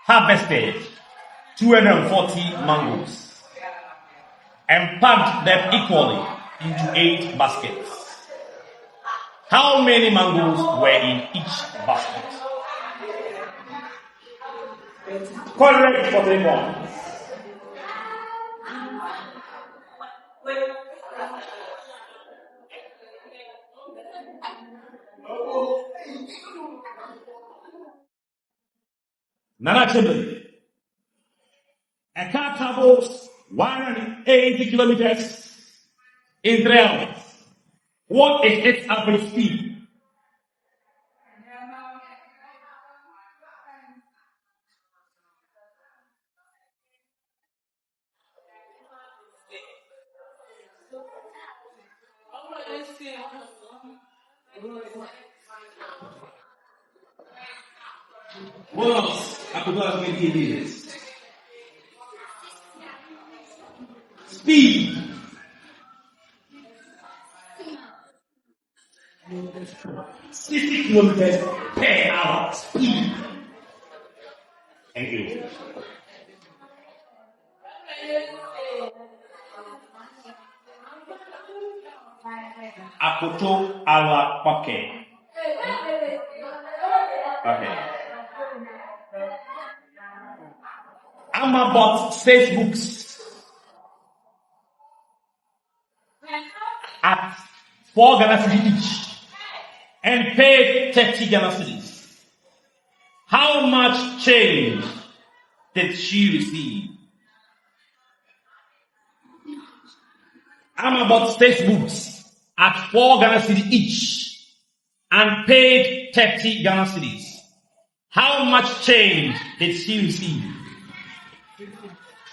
harvested 240 mangoes and packed them equally into 8 baskets. How many mangoes were in each basket? Correct for 3 points. Nana Chimney. A car travels 180 kilometers in 3 hours. What is its average speed? What else? I could ask maybe it is. Speed. 60 kilometers per hour. Speed. Thank you. Akoto ala Poke. Okay. Amma bought 6 books at 4 Ghana cedis each and paid 30 Ghana cedis. How much change did she receive? Amma bought 6 books at 4 Ghana cedis each and paid 30 Ghana cedis. How much change did she receive?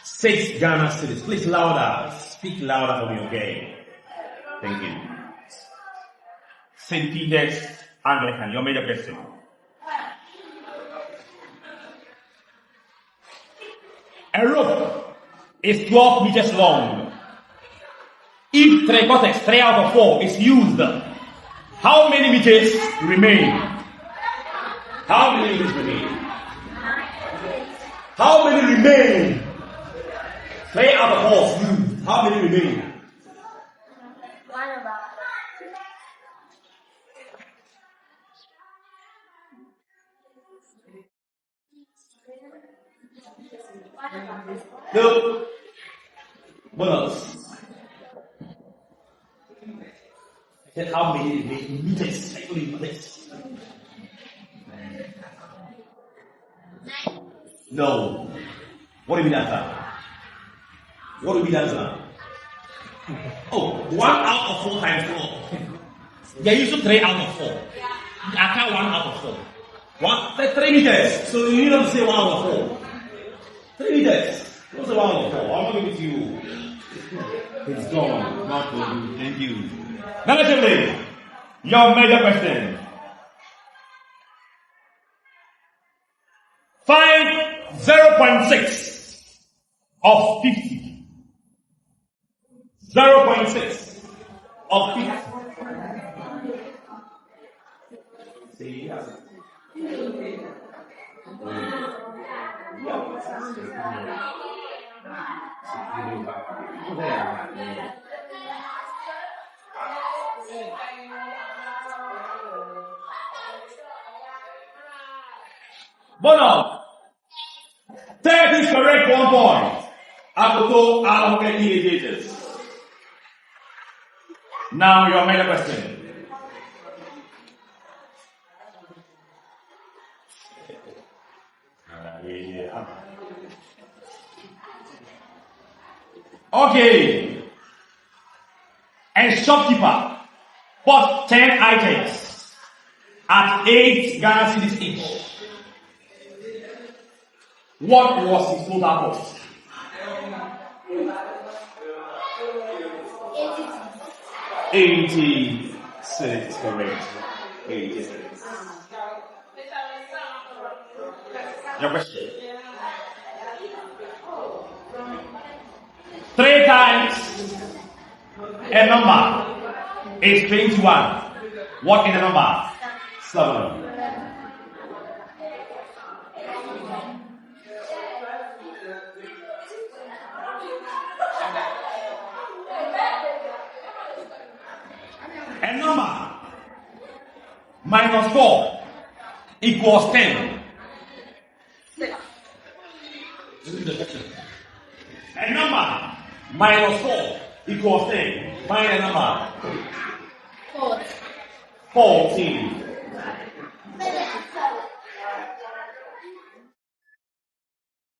6 Ghana cedis. Please louder. Speak louder for me, okay? Thank you. St. Peter's Anglican, your major question. A rope is 12 meters long. If 3 out of 4 is used, how many meters remain? How many meters remain? How many remain? 3 out of 4 is used. How many remain? No. What else? I said how many meters? Actually meters. No. What do you mean answer? What do you mean answer? Oh, 1 out of 4 times 4. They used 3 out of 4. I count 1 out of 4. 3 meters. So you need to say 1 out of 4. 3 meters. What's the 1 out of 4? I'm not giving it to you. It's gone. Not for you. Thank you. Negatively, your major question. Find 0.6 of 50. 0.6 of 50. See, yes. Bono, 30 is correct, 1 point. Akoto allocate indicators. Now your major question. Okay. A shopkeeper bought 10 items at 8 Ghana cedis each. What was his total cost? 86, correct. 86. Your question. 3 times a number is 21. What is the number? 7. A number minus 4 equals 10. This is the question. A number minus 4 equals 10. Find a number. 14. 14.